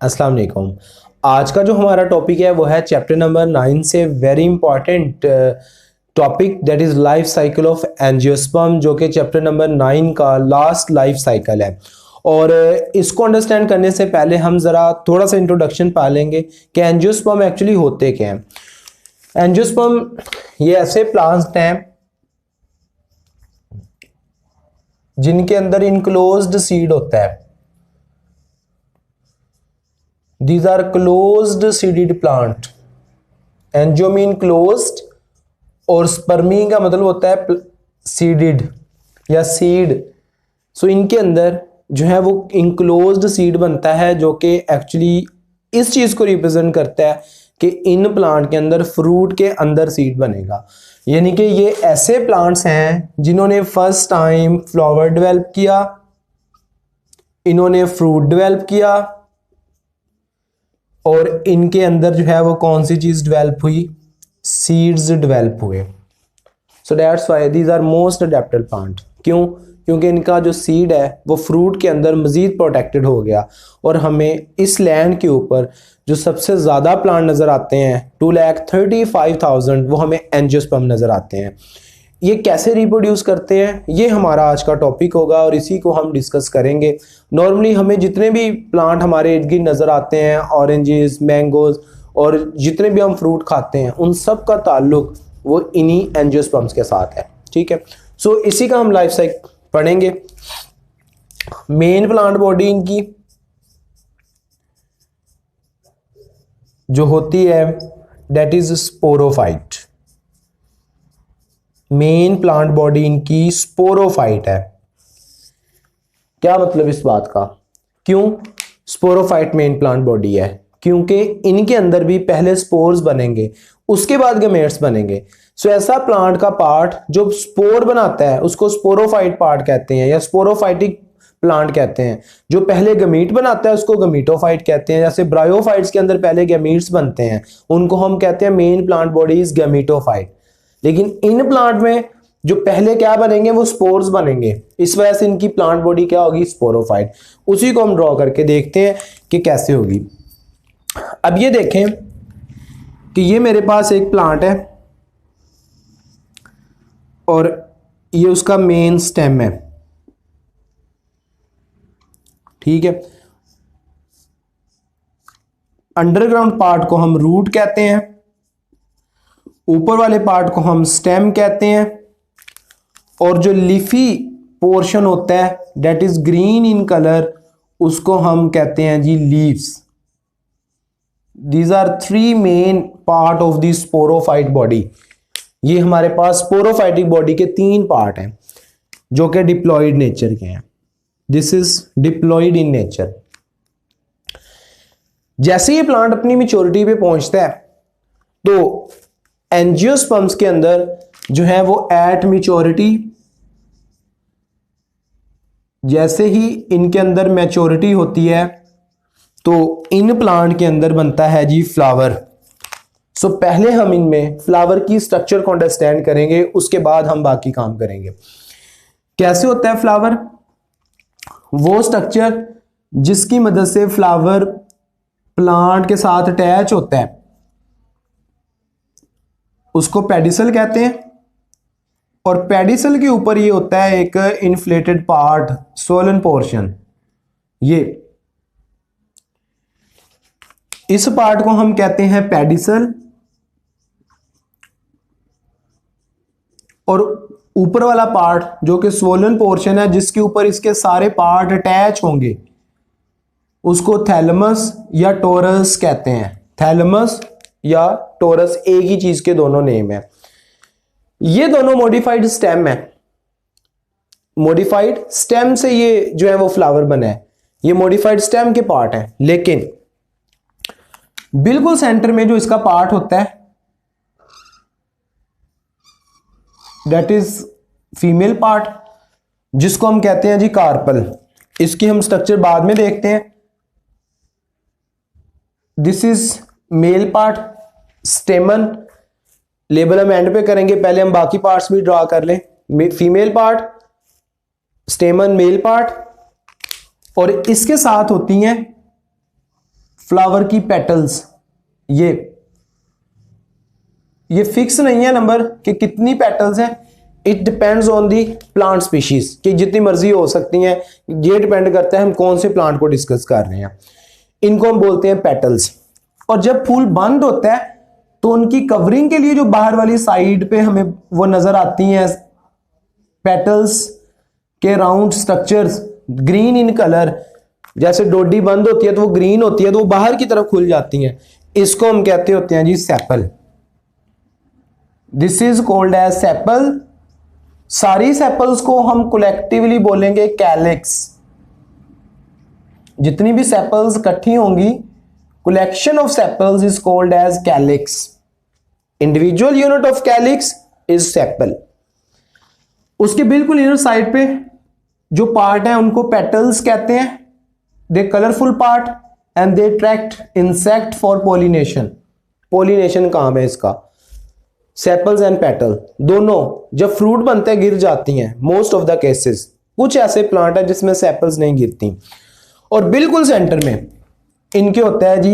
अस्सलाम वालेकुम। आज का जो हमारा टॉपिक है वो है चैप्टर नंबर 9 से very important topic that is life cycle of angiosperm, जो कि चैप्टर नंबर 9 का लास्ट लाइफ साइकिल है। और इसको अंडरस्टैंड करने से पहले हम ज़रा थोड़ा सा इंट्रोडक्शन पा लेंगे कि एंजियोस्पर्म एक्चुअली होते क्या हैं। एंजियोस्पर्म ये ऐसे प्लांट्स हैं जिनके अंदर इनक्लोज्ड सीड होता है। These are closed seeded plant। Angio mean closed और स्पर्मी का मतलब होता है सीडेड या सीड। सो इनके अंदर जो है वो इनक्लोज्ड सीड बनता है, जो कि एक्चुअली इस चीज को रिप्रेजेंट करता है कि इन प्लांट के अंदर फ्रूट के अंदर सीड बनेगा। यानी कि ये ऐसे प्लांट्स हैं जिन्होंने फर्स्ट टाइम फ्लावर डेवलप किया, इन्होंने फ्रूट डेवलप किया और इनके अंदर जो है वो कौन सी चीज डेवलप हुई, सीड्स डेवलप हुए। So that's why these are most adapted plant. क्यों? क्योंकि इनका जो सीड है वो फ्रूट के अंदर मजीद प्रोटेक्टेड हो गया। और हमें इस लैंड के ऊपर जो सबसे ज़्यादा प्लांट नज़र आते हैं 2,35,000 वो हमें एंजियोस्पर्म नज़र आते हैं। ये कैसे रिप्रोड्यूस करते हैं ये हमारा आज का टॉपिक होगा और इसी को हम डिस्कस करेंगे। नॉर्मली हमें जितने भी प्लांट हमारे इर्द गिर्द नज़र आते हैं, ऑरेंजेस, मैंगोज और जितने भी हम फ्रूट खाते हैं, उन सब का ताल्लुक वो इन्हीं एंजियोस्पर्म्स के साथ है। ठीक है, सो इसी का हम लाइफ साइकिल पढ़ेंगे। मेन प्लांट बॉडी इनकी जो होती है that is sporophyte. Main plant body इनकी स्पोरोफाइट है। क्या मतलब इस बात का? क्यों स्पोरोफाइट मेन प्लांट बॉडी है? क्योंकि इनके अंदर भी पहले स्पोर्स बनेंगे, उसके बाद गमेट्स बनेंगे। सो ऐसा प्लांट का पार्ट जो स्पोर बनाता है उसको स्पोरोफाइट पार्ट कहते हैं या स्पोरोफाइटिक प्लांट कहते हैं। जो पहले गमीट बनाता है उसको गमीटोफाइट कहते हैं। जैसे ब्रायोफाइट्स के अंदर पहले गमीट्स बनते हैं, उनको हम कहते हैं main plant body is gametophyte. लेकिन इन प्लांट में जो पहले क्या बनेंगे वो स्पोर्स बनेंगे, इस वजह से इनकी प्लांट बॉडी क्या होगी, स्पोरोफाइट। उसी को हम ड्रॉ करके देखते हैं कि कैसे होगी। अब ये देखें कि ये मेरे पास एक प्लांट है और ये उसका मेन स्टेम है। ठीक है, अंडरग्राउंड पार्ट को हम रूट कहते हैं, ऊपर वाले पार्ट को हम स्टेम कहते हैं और जो लीफी पोर्शन होता है that is green in colour उसको हम कहते हैं जी leaves. These are three main part of the sporophyte body. ये हमारे पास स्पोरोफाइटिक बॉडी के तीन पार्ट हैं जो कि डिप्लॉयड नेचर के हैं। This is diploid in nature. जैसे ये प्लांट अपनी मैच्योरिटी पे पहुंचता है तो एंजियोस्पर्म्स के अंदर जो है वो एट मैच्योरिटी, जैसे ही इनके अंदर मैच्योरिटी होती है तो इन प्लांट के अंदर बनता है जी फ्लावर। सो पहले हम इनमें फ्लावर की स्ट्रक्चर को अंडरस्टैंड करेंगे, उसके बाद हम बाकी काम करेंगे। कैसे होता है फ्लावर? वो स्ट्रक्चर जिसकी मदद से फ्लावर प्लांट के साथ अटैच होता है उसको पेडिसल कहते हैं। और पेडिसल के ऊपर ये होता है एक इन्फ्लेटेड पार्ट, सोलन पोर्शन। ये इस पार्ट को हम कहते हैं पेडिसल और ऊपर वाला पार्ट जो कि स्वोलन पोर्शन है जिसके ऊपर इसके सारे पार्ट अटैच होंगे उसको थैलेमस या टोरस कहते हैं। थैलेमस या टोरस एक ही चीज के दोनों नेम है। ये दोनों मॉडिफाइड स्टेम है। मॉडिफाइड स्टेम से ये जो है वो फ्लावर बना है। ये मॉडिफाइड स्टेम के पार्ट है। लेकिन बिल्कुल सेंटर में जो इसका पार्ट होता है दैट इज फीमेल पार्ट, जिसको हम कहते हैं जी कार्पल। इसकी हम स्ट्रक्चर बाद में देखते हैं। This is male part, स्टेमन label हम एंड पे करेंगे, पहले हम बाकी पार्ट्स भी ड्रॉ कर लें। फीमेल पार्ट, स्टेमन मेल पार्ट, और इसके साथ होती हैं फ्लावर की पेटल्स, ये फिक्स नहीं है नंबर कि कितनी पेटल्स हैं, it depends on the plant species, कि जितनी मर्जी हो सकती हैं, ये डिपेंड करता है हम कौन से प्लांट को डिस्कस कर रहे हैं। इनको हम बोलते हैं पेटल्स। और जब फूल बंद होता है तो उनकी कवरिंग के लिए जो बाहर वाली साइड पे हमें वो नजर आती हैं पेटल्स के round structures, green in colour, जैसे डोडी बंद होती है तो वो ग्रीन होती है तो वो बाहर की तरफ खुल जाती हैं, इसको हम कहते होते हैं जी sepal. This is called as sepal. सारी सेपल्स को हम कलेक्टिवली बोलेंगे कैलिक्स। जितनी भी सेपल्स इकट्ठी होंगी, collection of sepals is called as calyx. Individual unit of calyx is sepal. उसके बिल्कुल इनर साइड पे जो पार्ट है उनको पेटल्स कहते हैं। They colourful part and they attract insect for pollination. Pollination काम है इसका। सेपल्स एंड पेटल दोनों जब फ्रूट बनते हैं गिर जाती हैं मोस्ट ऑफ द केसेस। कुछ ऐसे प्लांट है जिसमें सेपल्स नहीं गिरती। और बिल्कुल सेंटर में इनके होता है जी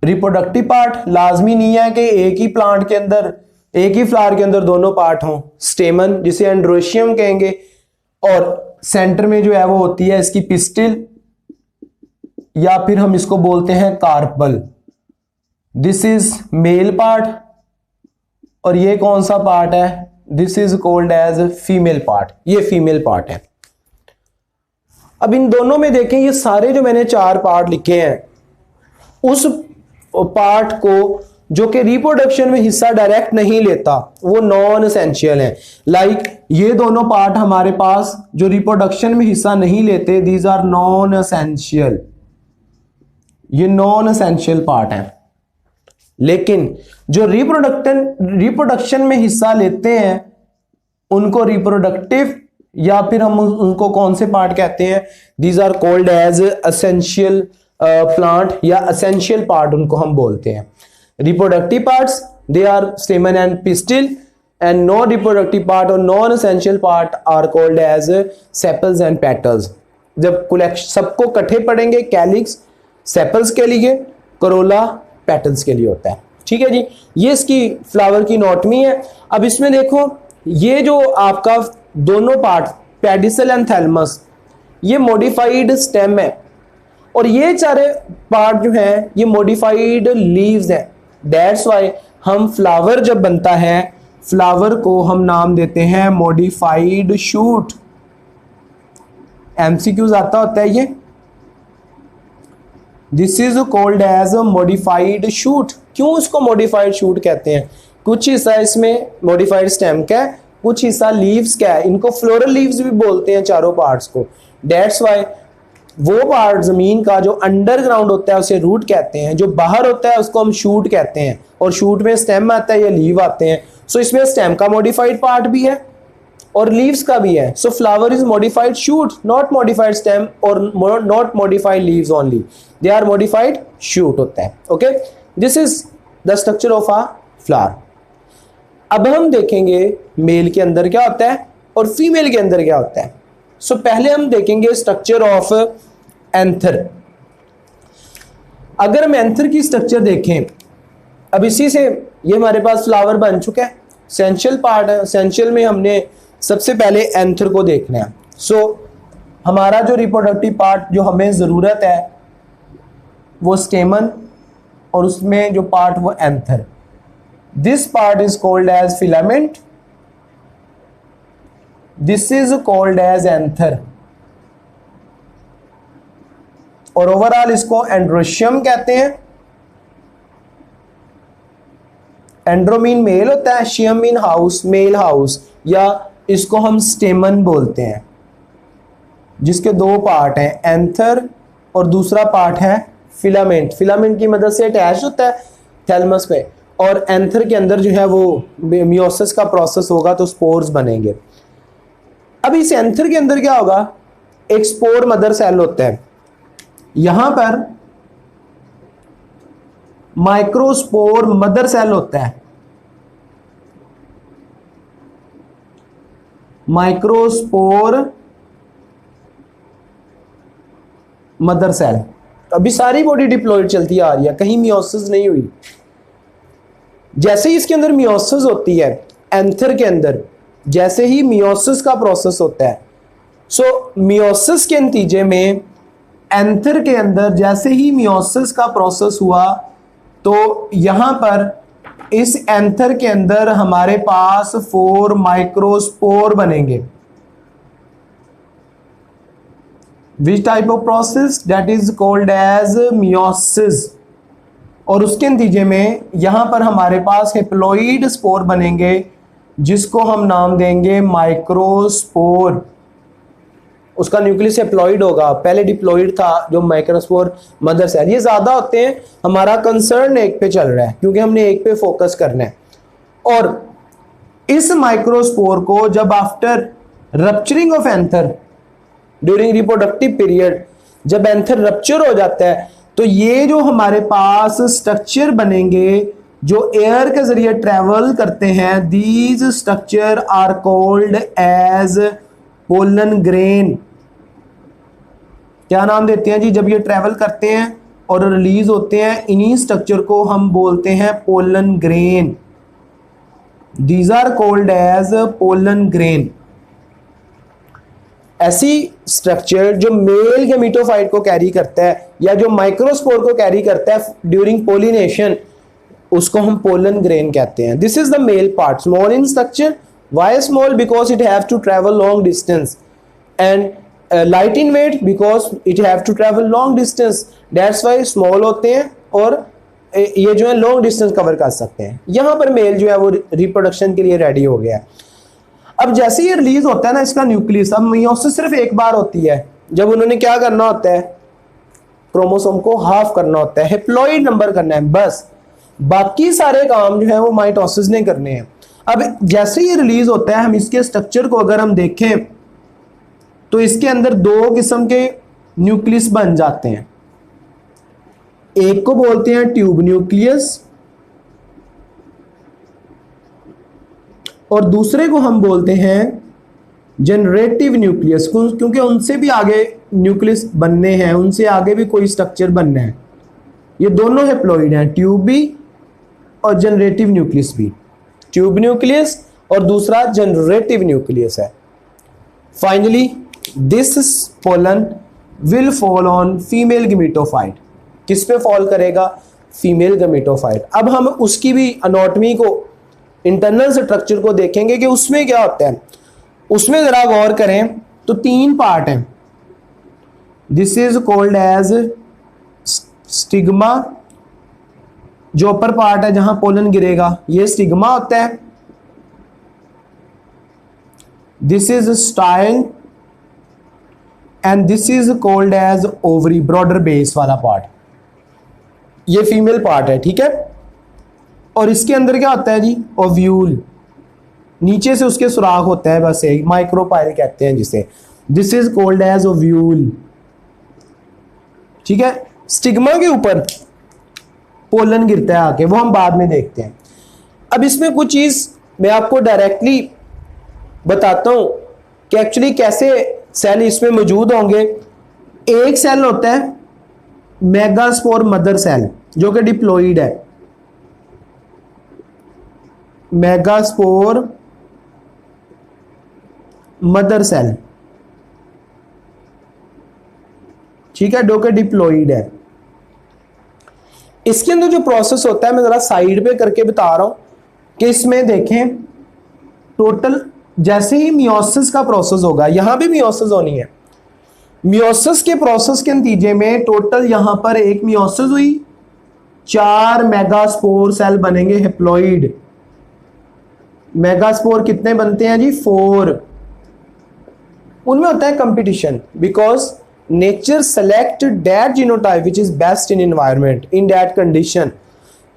रिप्रोडक्टिव पार्ट। लाजमी नहीं है कि एक ही प्लांट के अंदर, एक ही फ्लावर के अंदर दोनों पार्ट हों। स्टेमन जिसे एंड्रोशियम कहेंगे, और सेंटर में जो है वो होती है इसकी पिस्टिल, या फिर हम इसको बोलते हैं carpel. This is male part. और ये कौन सा पार्ट है? This is called as female part. ये फीमेल पार्ट है। अब इन दोनों में देखें, ये सारे जो मैंने 4 पार्ट लिखे हैं, उस पार्ट को जो कि रिप्रोडक्शन में हिस्सा डायरेक्ट नहीं लेता वो नॉन एसेंशियल है। लाइक ये दोनों पार्ट हमारे पास जो रिप्रोडक्शन में हिस्सा नहीं लेते, दीज आर नॉन एसेंशियल। ये नॉन एसेंशियल पार्ट है। लेकिन जो रिप्रोडक्शन में हिस्सा लेते हैं उनको रिप्रोडक्टिव, या फिर हम उनको कौन से पार्ट कहते हैं? These are called as essential plant, या एसेंशियल पार्ट उनको हम बोलते हैं। Reproductive parts they are stamen and pistil, and non reproductive part और non essential part are called as sepals and petals. जब सबको इकट्ठे पढ़ेंगे, कैलिक्स सेपल्स के लिए, करोला पेटल्स के लिए होता है। ठीक है जी, ये इसकी फ्लावर की एनाटॉमी है। अब इसमें देखो, ये जो आपका दोनों पार्ट पेडिसल एंड थैलमस, ये मॉडिफाइड स्टेम है, और ये सारे पार्ट जो हैं ये मॉडिफाइड लीव्स हैं। दैट्स वाई हम फ्लावर जब बनता है, फ्लावर को हम नाम देते हैं मॉडिफाइड शूट। एमसीक्यूज आता होता है ये। This is called as a modified shoot. क्यों इसको मॉडिफाइड शूट कहते हैं? कुछ हिस्सा इसमें मॉडिफाइड स्टेम का है, कुछ हिस्सा लीव्स का है। इनको फ्लोरल लीव्स भी बोलते हैं चारों पार्ट्स को। डेट्स वाई वो पार्ट जमीन का जो अंडरग्राउंड होता है उसे रूट कहते हैं, जो बाहर होता है उसको हम शूट कहते हैं, और शूट में स्टेम आता है या लीव आते हैं। सो इसमें स्टेम का मॉडिफाइड पार्ट भी है और लीव्स का भी है। So flower is modified shoot, not modified stem और not modified leaves only, they are modified shoot होता है। Okay, this is the structure of a flower. अब हम देखेंगे मेल के अंदर क्या होता है और फीमेल के अंदर क्या होता है। सो पहले हम देखेंगे स्ट्रक्चर ऑफ एंथर। अगर हम एंथर की स्ट्रक्चर देखें, अब इसी से ये हमारे पास फ्लावर बन चुका है, एसेंशियल पार्ट है। एसेंशियल में हमने सबसे पहले एंथर को देखना है। सो हमारा जो रिप्रोडक्टिव पार्ट जो हमें ज़रूरत है वो स्टेमन, और उसमें जो पार्ट वो anther. This part is called as filament, this is called as anther, और ओवरऑल इसको एंड्रोशियम कहते हैं। एंड्रोमीन मेल होता है, शियम मीन हाउस, मेल हाउस, या इसको हम स्टेमन बोलते हैं, जिसके 2 पार्ट हैं, एंथर और दूसरा पार्ट है फिलामेंट। फिलामेंट की मदद से अटैच होता है थैलमस पे, और एंथर के अंदर जो है वो मियोसिस का प्रोसेस होगा तो स्पोर्स बनेंगे। अब इस एंथर के अंदर क्या होगा? एक स्पोर मदर सेल होता है, यहां पर माइक्रोस्पोर मदर सेल होता है, माइक्रोस्पोर मदर सेल। अभी सारी बॉडी डिप्लॉइड चलती आ रही है, कहीं मियोसिस नहीं हुई। जैसे ही इसके अंदर मियोसिस होती है एंथर के अंदर, जैसे ही मियोसिस का प्रोसेस होता है, सो मियोसिस के नतीजे में एंथर के अंदर जैसे ही मियोसिस का प्रोसेस हुआ तो यहां पर इस एंथर के अंदर हमारे पास 4 माइक्रोस्पोर बनेंगे। Which type of process? That is called as meiosis. और उसके नतीजे में यहां पर हमारे पास हेप्लॉइड स्पोर बनेंगे जिसको हम नाम देंगे माइक्रोस्पोर। उसका न्यूक्लियस हेप्लॉइड होगा, पहले डिप्लॉइड था जो माइक्रोस्पोर मदर सेल। ये ज्यादा होते हैं, हमारा कंसर्न एक पे चल रहा है क्योंकि हमने एक पे फोकस करना है। और इस माइक्रोस्पोर को जब after rupturing of anther during reproductive period, जब एंथर रप्चर हो जाता है तो ये जो हमारे पास स्ट्रक्चर बनेंगे जो एयर के जरिए ट्रेवल करते हैं, these structure are called as pollen grain. क्या नाम देते हैं जी? जब ये ट्रेवल करते हैं और रिलीज होते हैं, इन्हीं स्ट्रक्चर को हम बोलते हैं pollen grain. These are called as pollen grain. ऐसी स्ट्रक्चर जो मेल गैमेटोफाइट को कैरी करता है या जो माइक्रोस्पोर को कैरी करता है ड्यूरिंग पोलिनेशन, उसको हम पोलन ग्रेन कहते हैं। This is the male part, small in structure. Why small? Because it have to travel long distance, and light in weight because it have to travel long distance. That's why small होते हैं और ये जो है long distance cover कर सकते हैं। यहाँ पर मेल जो है वो रिप्रोडक्शन के लिए रेडी हो गया है। अब जैसे ये रिलीज होता है ना इसका न्यूक्लियस, अब मियोसिस सिर्फ एक बार होती है जब उन्होंने क्या करना होता है, क्रोमोसोम को हाफ करना होता है, हेप्लॉइड नंबर करना है, बस बाकी सारे काम जो है वो माइटोसिस ने करने हैं। अब जैसे ये रिलीज होता है, हम इसके स्ट्रक्चर को अगर हम देखें तो इसके अंदर 2 किस्म के न्यूक्लियस बन जाते हैं। एक को बोलते हैं ट्यूब न्यूक्लियस और दूसरे को हम बोलते हैं जनरेटिव न्यूक्लियस, क्योंकि उनसे भी आगे न्यूक्लियस बनने हैं, उनसे आगे भी कोई स्ट्रक्चर बनना है। ये दोनों हेप्लॉइड हैं, ट्यूब भी और जनरेटिव न्यूक्लियस भी। ट्यूब न्यूक्लियस और दूसरा जनरेटिव न्यूक्लियस है। Finally this pollen will fall on female gametophyte. किस पे फॉल करेगा? Female gametophyte. अब हम उसकी भी एनाटॉमी को, इंटरनल स्ट्रक्चर को देखेंगे कि उसमें क्या होता है। उसमें जरा गौर करें तो 3 पार्ट हैं। This is called as stigma, जो अपर पार्ट है जहां पोलन गिरेगा ये स्टिग्मा होता है। This is style and this is called as ovary, broader base वाला पार्ट, ये फीमेल पार्ट है, ठीक है। और इसके अंदर क्या होता है जी? ओव्यूल, नीचे से उसके सुराख होता है, बस एक माइक्रोपाइल कहते हैं जिसे। This is called as ovule, ठीक है। स्टिग्मा के ऊपर पोलन गिरता है आके, वो हम बाद में देखते हैं। अब इसमें कुछ चीज मैं आपको डायरेक्टली बताता हूं कि एक्चुअली कैसे सेल इसमें मौजूद होंगे। एक सेल होता है मेगास्पोर मदर सेल जो कि डिप्लॉइड है, मेगास्पोर मदर सेल, ठीक है, जो कि डिप्लॉइड है। इसके अंदर जो प्रोसेस होता है मैं जरा साइड पे करके बता रहा हूं कि इसमें देखें टोटल जैसे ही मियोसिस का प्रोसेस होगा, यहां भी मियोसिस होनी है। मियोसिस के प्रोसेस के नतीजे में टोटल यहां पर एक मियोसिस हुई, 4 मेगास्पोर सेल बनेंगे हेप्लॉइड। मेगास्पोर कितने बनते हैं जी? 4। उनमें होता है competition, because nature select that genotype which is best in environment in that condition.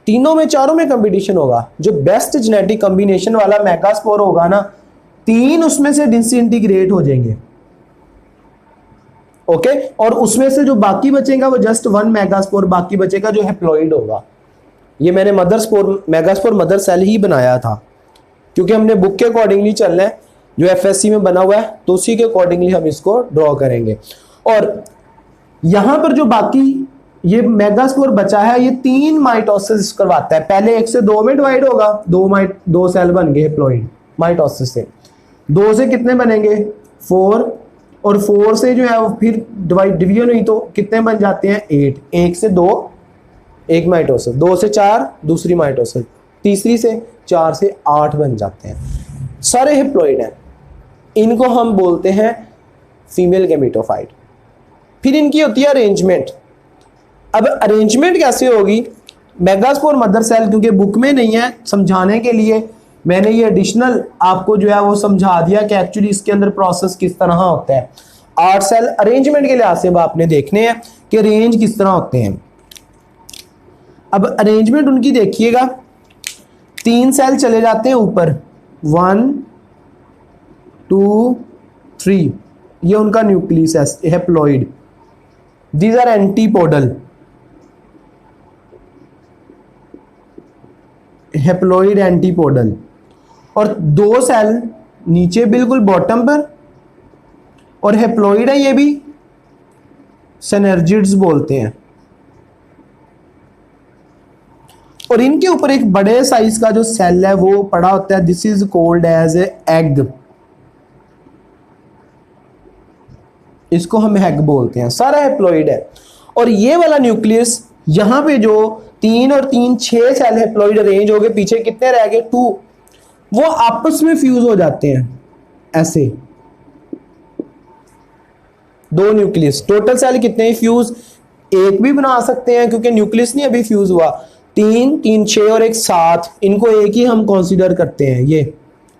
तीनों में, चारों में कंपटीशन होगा। जो बेस्ट जेनेटिक कॉम्बिनेशन वाला मेगास्पोर होगा ना, 3 उसमें से डिसइंटीग्रेट हो जाएंगे, ओके। और उसमें से जो बाकी बचेगा वो जस्ट 1 मेगास्पोर बाकी बचेगा जो हेप्लॉइड होगा। ये मैंने मेगास्पोर मदर सेल ही बनाया था क्योंकि हमने बुक के अकॉर्डिंगली चलना है, जो एफएससी में बना हुआ है, तो उसी के अकॉर्डिंगली हम इसको ड्रॉ करेंगे। और यहां पर जो बाकी ये मेगास्पोर बचा है, ये 3 माइटोसिस करवाता है। पहले 1 से 2 में डिवाइड होगा, 2 सेल बन गए हैप्लॉइड माइटोसिस से। 2 से कितने बनेंगे 4, और 4 से जो है वो फिर डिवीजन हुई तो कितने बन जाते हैं 8। 1 से 2 एक माइटोसिस, 2 से 4 दूसरी माइटोसिस, तीसरी से 4 से 8 बन जाते हैं। सारे हैप्लॉइड हैं, इनको हम बोलते हैं फीमेल गैमेटोफाइट। फिर इनकी होती है अरेंजमेंट। अब अरेंजमेंट कैसे होगी, मेगास्पोर मदर सेल क्योंकि बुक में नहीं है, समझाने के लिए मैंने ये एडिशनल आपको जो है वो समझा दिया कि एक्चुअली इसके अंदर प्रोसेस किस तरह होता है। 8 सेल अरेंजमेंट के लिहाज से आपने देखने हैं कि अरेंज किस तरह होते हैं। अब अरेंजमेंट उनकी देखिएगा, 3 सेल चले जाते हैं ऊपर, 1 2 3, ये उनका न्यूक्लियस है haploid. These are antipodal, haploid antipodal. और 2 सेल नीचे बिल्कुल बॉटम पर, और हैप्लॉइड है ये भी, सिनर्जिड्स बोलते हैं। और इनके ऊपर एक बड़े साइज का जो सेल है वो पड़ा होता है, this is called as egg. इसको हम एग बोलते हैं, सारा हैप्लॉइड है। और ये वाला न्यूक्लियस यहां पे जो 3 और 3 6 सेल हैप्लॉइड अरेंज हो गए, पीछे कितने रह गए 2, वो आपस में फ्यूज हो जाते हैं ऐसे। 2 न्यूक्लियस, टोटल सेल कितने फ्यूज, एक भी बना सकते हैं क्योंकि न्यूक्लियस नहीं अभी फ्यूज हुआ। 3 3 6 और एक 7, इनको एक ही हम कंसीडर करते हैं। ये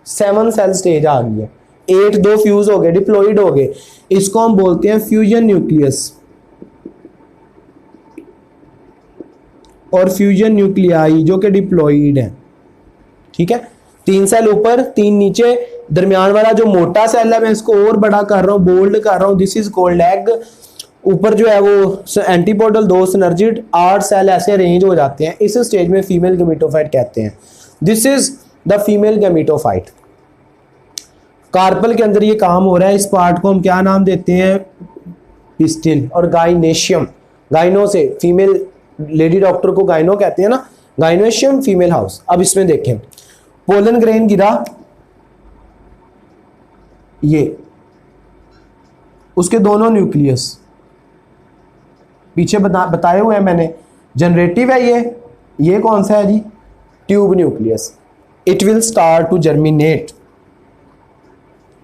7 सेल स्टेज आ गई है, 8 2 फ्यूज हो गए, डिप्लॉइड हो गए। इसको हम बोलते हैं फ्यूजन न्यूक्लियस और फ्यूजन न्यूक्लियाई जो कि डिप्लॉइड है। ठीक है, 3 सेल ऊपर 3 नीचे, दरमियान वाला जो मोटा सेल है मैं इसको और बड़ा कर रहा हूं, बोल्ड कर रहा हूं, दिस इज कॉल्ड एग। ऊपर जो है वो एंटीपोडल, 2 सिनर्जिड, 8 सेल ऐसे अरेंज हो जाते हैं। इस स्टेज में फीमेल गैमेटोफाइट कहते हैं। This is the female gametophyte. Carpel के अंदर ये काम हो रहा है। इस पार्ट को हम क्या नाम देते हैं, पिस्टिल। और गाइनेशियम, गाइनो से फीमेल लेडी डॉक्टर को गाइनो कहते हैं ना, गाइनेशियम फीमेल हाउस। अब इसमें देखें, पोलन ग्रेन गिरा, ये उसके दोनों न्यूक्लियस पीछे बताए हुए हैं मैंने। जनरेटिव है ये कौन सा है जी, tube nucleus. It will start to germinate,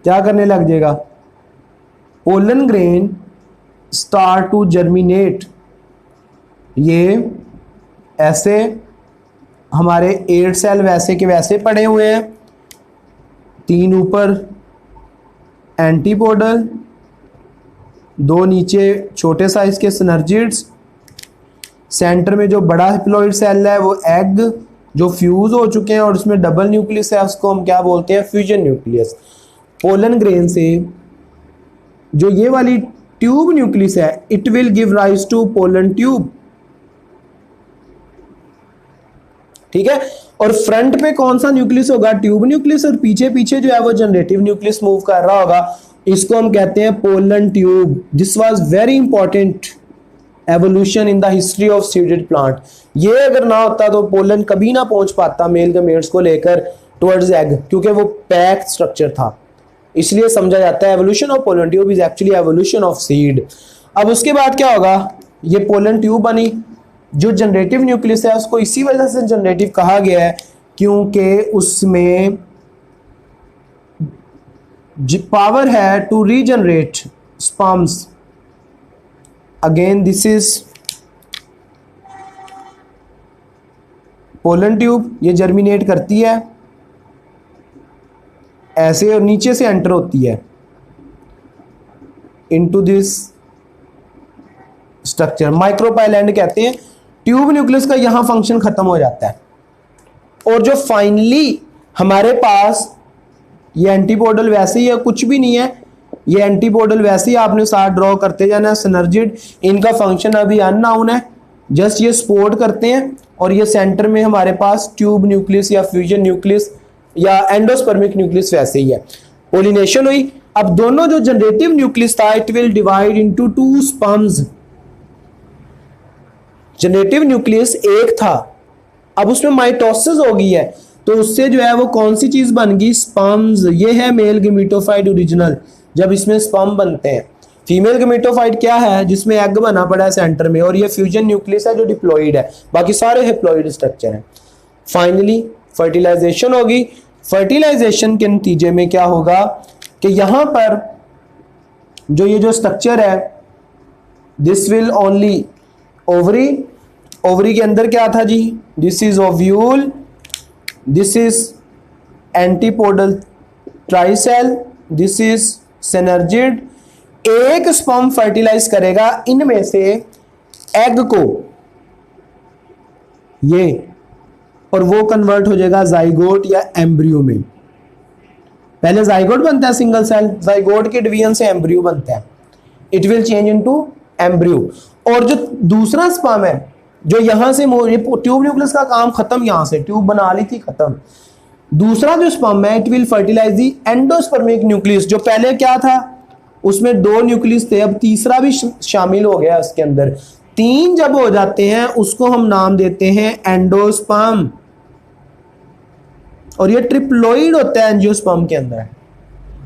क्या करने लग जाएगा, pollen grain start to germinate. ये ऐसे हमारे 8 सेल वैसे के वैसे पड़े हुए हैं, 3 ऊपर एंटीपोडल, 2 नीचे छोटे साइज के सिनर्जिड्स, सेंटर में जो बड़ा हैप्लॉइड सेल है वो एग जो फ्यूज हो चुके हैं और उसमें डबल न्यूक्लियस है, उसको हम क्या बोलते हैं, फ्यूजन न्यूक्लियस। पोलन ग्रेन से जो ये वाली ट्यूब न्यूक्लियस है, it will give rise to pollen tube. ठीक है, और फ्रंट पे कौन सा न्यूक्लियस होगा, ट्यूब न्यूक्लियस, और पीछे पीछे जो है वो जनरेटिव न्यूक्लियस मूव कर रहा होगा, इसको हम कहते हैं pollen tube. This was very important evolution in the history of seeded plant. ये अगर ना होता तो पोलन कभी ना पहुंच पाता मेल गमेट्स को लेकर टुवर्ड्स एग, क्योंकि वो पैक्ड स्ट्रक्चर था। इसलिए समझा जाता है evolution of pollen tube is actually evolution of seed. अब उसके बाद क्या होगा, ये पोलन ट्यूब बनी। जो जनरेटिव न्यूक्लियस है उसको इसी वजह से जनरेटिव कहा गया है क्योंकि उसमें पावर है to regenerate sperms. Again this is pollen tube, ये जर्मिनेट करती है ऐसे और नीचे से एंटर होती है इनटू दिस स्ट्रक्चर, माइक्रोपाइलैंड कहते हैं। ट्यूब न्यूक्लियस का यहां फंक्शन खत्म हो जाता है और जो फाइनली हमारे पास ये एंटीपोडल वैसे ही है, कुछ भी नहीं है, ये एंटीपोडल वैसे ही आपने साथ ड्रॉ करते जाना। सिनर्जिड, इनका फंक्शन अभी अननाउन है, जस्ट ये सपोर्ट करते हैं। और ये सेंटर में हमारे पास ट्यूब न्यूक्लियस या फ्यूजन न्यूक्लियस या एंडोस्पर्मिक न्यूक्लियस वैसे ही है। पोलिनेशन हुई। अब दोनों जो जनरेटिव न्यूक्लियस था, it will divide into 2 sperms. Generative nucleus एक था, अब उसमें माइटोसिस हो गई है, तो उससे जो है वो कौन सी चीज बन गई, स्पर्म्स। ये है मेल गेमेटोफाइट ओरिजिनल, जब इसमें स्पर्म बनते हैं। फीमेल गेमेटोफाइट क्या है, जिसमें एग बना पड़ा है सेंटर में, और ये फ्यूजन न्यूक्लियस है जो डिप्लॉइड है, बाकी सारे हैप्लॉइड स्ट्रक्चर हैं। फाइनली फर्टिलाइजेशन होगी। फर्टिलाइजेशन के नतीजे में क्या होगा कि यहां पर जो स्ट्रक्चर है, this will only ovary, ovary के अंदर क्या था जी, this is ovule, this is antipodal tricell, this is synergid. एक स्पर्म फर्टिलाइज करेगा इनमें से एग को, ये, और वो कन्वर्ट हो जाएगा जाइगोट या एम्ब्रियो में। पहले जाइगोट बनता है सिंगल सेल, जाइगोट के डिवीजन से एम्ब्रियो बनता है, it will change into embryo. और जो दूसरा स्पर्म है जो यहां से, ट्यूब न्यूक्लियस का काम खत्म, यहां से ट्यूब बना ली थी, खत्म। दूसरा जो स्पर्म है, it will fertilize the endospermic nucleus. जो पहले क्या था, उसमें 2 न्यूक्लियस थे, अब तीसरा भी शामिल हो गया उसके अंदर। 3 जब हो जाते हैं उसको हम नाम देते हैं एंडोस्पर्म, और ये ट्रिप्लोइड होता है एंजियोस्पर्म के अंदर,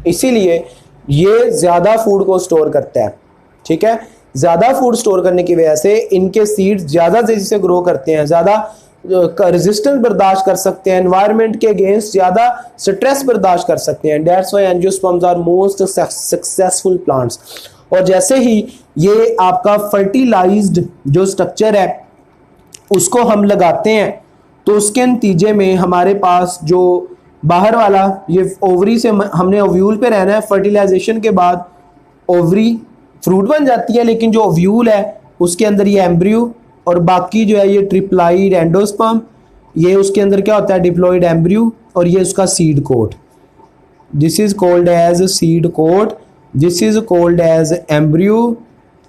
इसीलिए ये ज्यादा फूड को स्टोर करता है। ठीक है, ज्यादा फूड स्टोर करने की वजह से इनके सीड्स ज्यादा तेजी से ग्रो करते हैं, ज्यादा रेजिस्टेंस बर्दाश्त कर सकते हैं, एनवायरनमेंट के अगेंस्ट ज्यादा स्ट्रेस बर्दाश्त कर सकते हैं। That's why angiosperms are most successful plants. और जैसे ही ये आपका फर्टिलाइज्ड जो स्ट्रक्चर है उसको हम लगाते हैं, तो उसके नतीजे में हमारे पास जो बाहर वाला, ये ओवरी से हमने ओव्यूल पे रहना है। फर्टिलाइजेशन के बाद ओवरी फ्रूट बन जाती है, लेकिन जो ओव्यूल है उसके अंदर ये एम्ब्रियो, और बाकी जो है ये ट्रिप्लाइड एंडोस्पर्म, ये उसके अंदर क्या होता है, डिप्लॉइड एम्ब्रियो, और ये उसका seed coat. This is called as seed coat, this is called as embryo,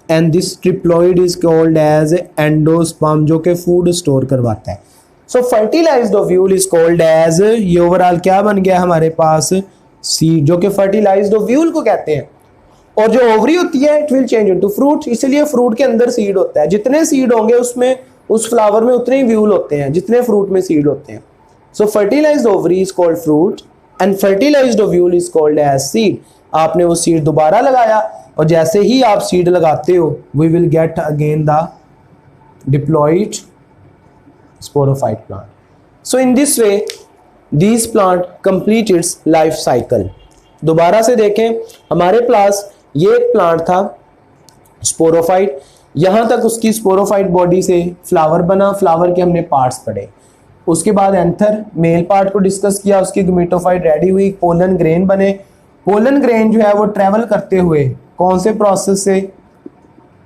and this triploid is called as endosperm, जो कि फूड स्टोर करवाता है। So fertilised ovule is called as, ये ओवरऑल क्या बन गया हमारे पास, सीड, जो कि फर्टिलाइज्ड ओव्यूल को कहते हैं। और जो ओवरी होती है, it will change into fruit, इसलिए फ्रूट के अंदर सीड होता है। जितने सीड होंगे उसमें, उस फ्लावर में उतने ही व्यूल होते हैं जितने फ्रूट में सीड होते हैं। So fertilised ovary is called fruit and fertilised ovule is called as seed. आपने वो सीड दोबारा लगाया, और जैसे ही आप सीड लगाते हो, we will get again the diploid sporophyte plant. So in this way these plant complete its life cycle. दोबारा से देखें, हमारे पास ये एक प्लांट था स्पोरोफाइट, यहाँ तक उसकी स्पोरोफाइट बॉडी से फ्लावर बना, फ्लावर के हमने पार्ट्स पढ़े, उसके बाद एंथर मेल पार्ट को डिस्कस किया, उसकी गमीटोफाइट रेडी हुई, पोलन ग्रेन बने, पोलन ग्रेन जो है वो ट्रेवल करते हुए कौन से प्रोसेस से,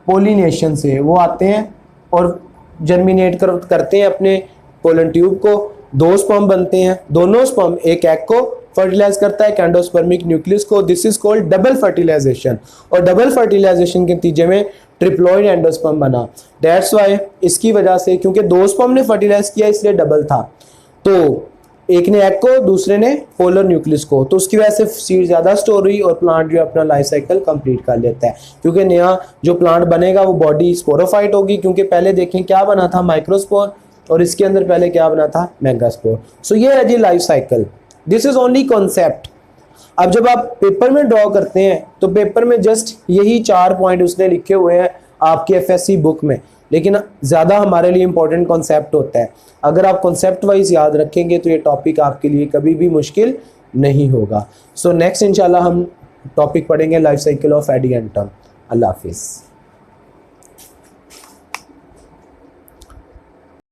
पोलिनेशन से वो आते हैं और जर्मिनेट करते हैं अपने पोलन ट्यूब को, 2 स्पर्म बनते हैं, दोनों स्पर्म एक एग को फर्टिलाइज करता है, एंडोस्पर्मिक न्यूक्लियस को, this is called double fertilization, और डबल फर्टिलाइजेशन के नतीजे में ट्रिप्लॉइड एंडोस्पर्म बना। दैट्स व्हाई इसकी वजह से, क्योंकि 2 स्पर्म ने फर्टिलाइज किया इसलिए डबल था, तो एक ने एग को, दूसरे ने पोलर न्यूक्लियस को, तो उसकी वजह से सीड ज्यादा स्टोर हुई और प्लांट जो अपना लाइफ साइकिल कंप्लीट कर लेता है। क्योंकि नया जो प्लांट बनेगा वो बॉडी स्पोरोफाइट होगी, क्योंकि पहले देखें क्या बना था, माइक्रोस्पोर, और इसके अंदर पहले क्या बना था, मेगास्पोर। सो ये है जी life cycle, this is only concept. अब जब आप पेपर में ड्रॉ करते हैं तो पेपर में जस्ट यही 4 पॉइंट उसने लिखे हुए हैं आपकी एफएससी बुक में, लेकिन ज़्यादा हमारे लिए इंपॉर्टेंट कॉन्सेप्ट होता है। अगर आप कॉन्सेप्ट वाइज याद रखेंगे तो ये टॉपिक आपके लिए कभी भी मुश्किल नहीं होगा। सो नेक्स्ट इंशाल्लाह हम टॉपिक पढ़ेंगे लाइफ साइकिल ऑफ एडिएंटम। अल्लाह हाफिज़।